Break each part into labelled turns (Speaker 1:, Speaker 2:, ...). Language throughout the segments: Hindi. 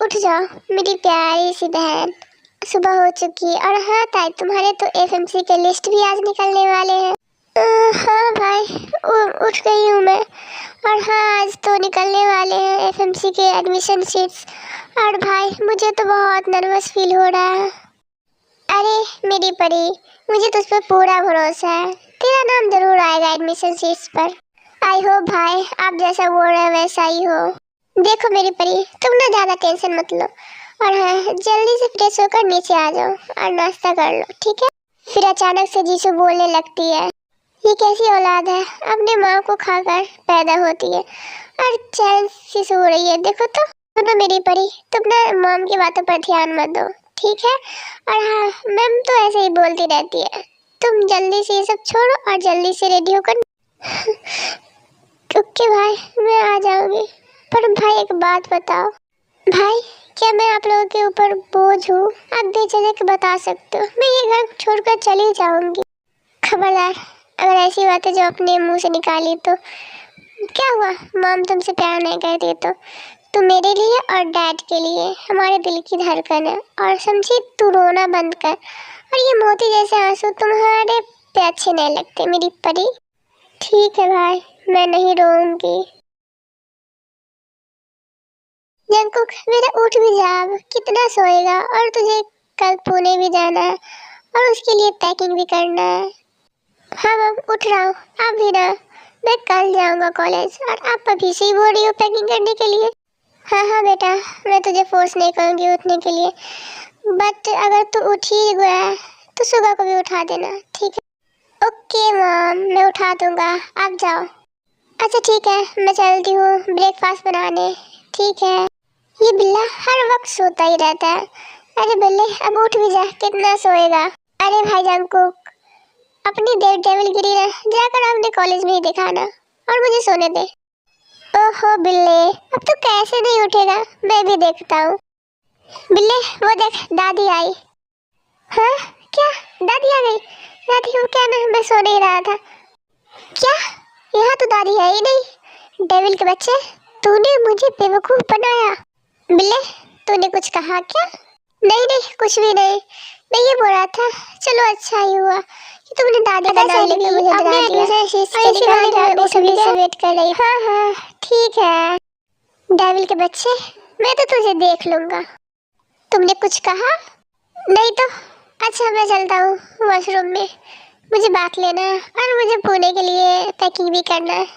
Speaker 1: उठ जाओ मेरी प्यारी सी बहन, सुबह हो चुकी है। और हाँ ताई, तुम्हारे तो एफएमसी के लिस्ट भी आज निकलने वाले हैं। हाँ भाई, उठ गई हूँ मैं। और हाँ, आज तो निकलने वाले हैं एफएमसी के एडमिशन शीट्स। और भाई मुझे तो बहुत नर्वस फील हो रहा है। अरे मेरी परी, मुझे तुझ पर पूरा भरोसा है, तेरा नाम जरूर आएगा एडमिशन शीट्स पर। आई होप भाई आप जैसा बोल रहे हैं वैसा ही हो। देखो मेरी परी, तुम ना ज़्यादा टेंशन मत लो। और हाँ, जल्दी से फ्रेश होकर नीचे आ जाओ और नाश्ता कर लो, ठीक है। फिर अचानक से जीशु बोलने लगती है, ये कैसी औलाद है, अपने माँ को खाकर पैदा होती है और चैन से सो रही है। देखो तो सुनो मेरी परी, तुम ना मॉम की बातों पर ध्यान मत दो, ठीक है। और हाँ, मैम तो ऐसे ही बोलती रहती है। तुम जल्दी से ये सब छोड़ो और जल्दी से रेडी होकर ओके भाई, मैं आ जाऊंगी। पर भाई एक बात बताओ भाई, क्या मैं आप लोगों के ऊपर बोझ हूँ? आप बेझिझक बता सकते हो, मैं ये घर छोड़कर चली जाऊंगी। खबरदार, अगर ऐसी बातें जो अपने मुंह से निकाली तो क्या हुआ, मॉम तुमसे प्यार नहीं करती तो तू मेरे लिए और डैड के लिए हमारे दिल की धड़कन है। और समझी, तू रोना बंद कर। और ये मोती जैसे आंसू तुम्हारे पे अच्छे नहीं लगते मेरी परी। ठीक है भाई, मैं नहीं रोऊंगी। जंकुक मेरा उठ भी जा, कितना सोएगा। और तुझे कल पुणे भी जाना है और उसके लिए पैकिंग भी करना है। हाँ मैम, उठ रहा हूँ। आप भी ना, मैं कल जाऊँगा कॉलेज। और आप अभी से ही बोल रही हो पैकिंग करने के लिए? हाँ हाँ बेटा, मैं तुझे फोर्स नहीं करूँगी उठने के लिए, बट अगर तू उठ ही गया तो सुबह को भी उठा देना, ठीक है। ओके मैम, मैं उठा दूँगा, आप जाओ। अच्छा ठीक है, मैं चलती हूँ ब्रेकफास्ट बनाने, ठीक है। ये बिल्ला हर वक्त सोता ही रहता है। अरे बिल्ले, अब उठ भी जा, कितना सोएगा। अरे भाई जंकुक, अपनी डेविलगिरी ना जाकर अपने कॉलेज में ही दिखाना और मुझे सोने दे। ओहो बिल्ले, अब तो कैसे नहीं उठेगा, मैं भी देखता हूँ। बिल्ले वो देख, दादी आई। हाँ क्या, दादी आ गई? दादी को क्या ना, मैं सो नहीं रहा था। क्या, यहाँ तो दादी है ही नहीं। डेविल के बच्चे, तूने मुझे बेवकूफ बनाया। बिल्ले, तूने कुछ कहा क्या? नहीं नहीं, कुछ भी नहीं। मैं ये बोल रहा था, चलो अच्छा ही हुआ कि तुमने दादी का नाम लेकर मुझे डरा दिया। और इसी बहाने मैं सभी से वेट कर रही। हाँ हाँ ठीक है। डेविल के बच्चे, मैं तो तुझे देख लूंगा। तुमने कुछ कहा? नहीं तो। अच्छा मैं चलता हूँ वॉशरूम में, मुझे बात लेना है और मुझे पुणे के लिए पैकिंग भी करना है।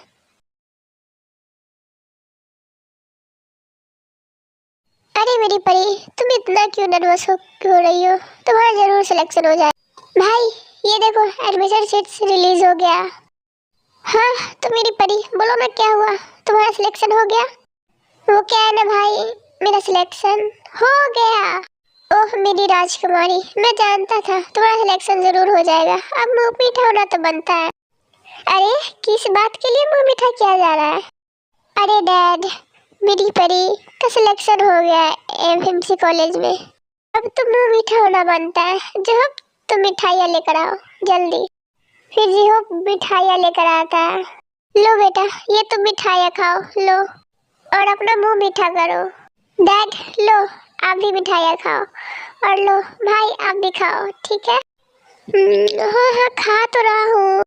Speaker 1: अरे मेरी परी, तुम इतना क्यों नर्वस हो रही हो? तुम्हारा जरूर सिलेक्शन हो जाए। भाई ये देखो, एडमिशन शीट्स रिलीज हो गया। हाँ तो मेरी परी, बोलो ना क्या हुआ, तुम्हारा सिलेक्शन हो गया? वो क्या है ना भाई, मेरा सिलेक्शन हो गया। ओह मेरी राजकुमारी, मैं जानता था तुम्हारा सिलेक्शन जरूर हो जाएगा। अब मुंह मीठा होना तो बनता है। अरे किस बात के लिए मुंह मीठा किया जा रहा है? अरे डैड, मेरी परी का सिलेक्शन हो गया है एफएमसी कॉलेज में। अब तो मुंह मीठा होना बनता है। जो तुम मिठाइयाँ लेकर आओ जल्दी। फिर जी हो मिठाइयाँ लेकर आता है। लो बेटा, ये तुम मिठाइयाँ खाओ, लो और अपना मुंह मीठा करो। डैड लो, आप भी मिठाइयाँ खाओ। और लो भाई, आप भी खाओ, ठीक है। हाँ हाँ खा तो रहा हूँ।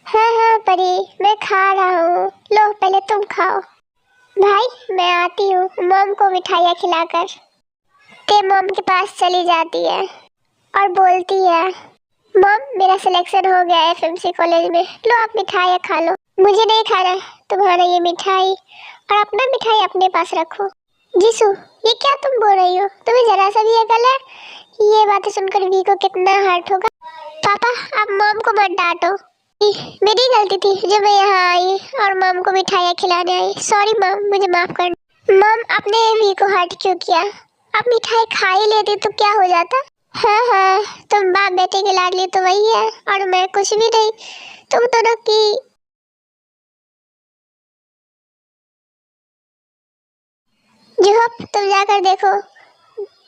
Speaker 1: हाँ हाँ परी, मैं खा रहा हूँ। लो पहले तुम खाओ। भाई मैं आती हूँ मॉम को मिठाइयाँ खिलाकर। ते मॉम के पास चली जाती है और बोलती है, मॉम मेरा सिलेक्शन हो गया है एफएमसी कॉलेज में, लो आप मिठाइयाँ खा लो। मुझे नहीं खाना तुम्हारा ये मिठाई, और अपना मिठाई अपने पास रखो। जीसू ये क्या तुम बोल रही हो, तुम्हें जरा सा भी अकल है? ये बातें सुनकर वी को कितना हर्ट होगा। पापा आप मॉम को मत डांटो, मेरी गलती थी जब मैं यहाँ आई और मॉम को मिठाइयाँ खिलाने आई। सॉरी मॉम, मुझे माफ कर। मॉम आपने वी को हर्ट क्यों किया? आप मिठाई खा ही लेती तो क्या हो जाता? हाँ हाँ, तुम बाप बेटे की लाडली तो वही है और मैं कुछ भी नहीं। तुम दोनों की जो तुम जाकर देखो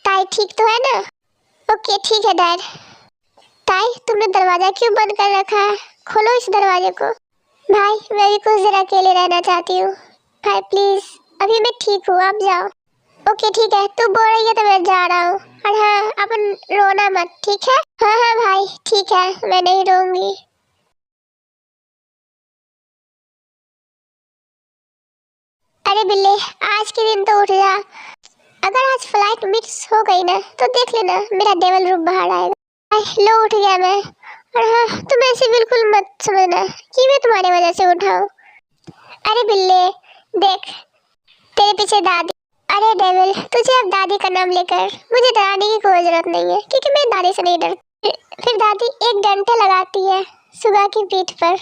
Speaker 1: ताई ठीक तो है ना? ओके ठीक है डैड। ताई तुमने दरवाजा क्यों बंद कर रखा है, खोलो इस दरवाजे को। भाई मैं भी कुछ देर अकेले रहना चाहती हूँ। भाई प्लीज, अभी मैं ठीक हूँ, आप जाओ। ओके ठीक है, तू बोल रही है तो मैं जा रहा हूँ। और हाँ, अपन रोना मत, ठीक है? हाँ हाँ भाई ठीक है, मैं नहीं रोऊंगी। अरे बिल्ले, आज के दिन तो उठ जा। अगर आज फ्लाइट मिस हो गई ना तो देख लेना मेरा डेविल रूप बाहर आएगा। लो उठ गया मैं। और हाँ, तुम ऐसे बिल्कुल मत समझना कि मैं तुम्हारी वजह से उठाऊं। अरे बिल्ले देख, तेरे पीछे दादी। अरे डेविल, तुझे अब दादी का नाम लेकर मुझे डराने की कोई जरूरत नहीं है, क्योंकि मैं दादी से नहीं डरती। फिर दादी एक डंडा लगाती है सुगा की पीठ पर।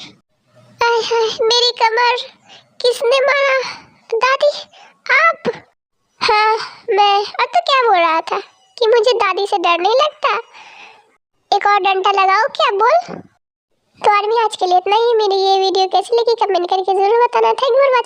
Speaker 1: आय हाय, मेरी कमर किसने मारा? दादी, आप? हाँ मैं। और तो क्या बोल रहा था कि मुझे दादी से डर नहीं लगता? एक और डंडा लगाओ क्या? बोल। तो आदमी आज के लिए इतना ही। मेरी ये वीडियो कैसी लगी कमेंट करके जरूर बताना। Thank you for watching.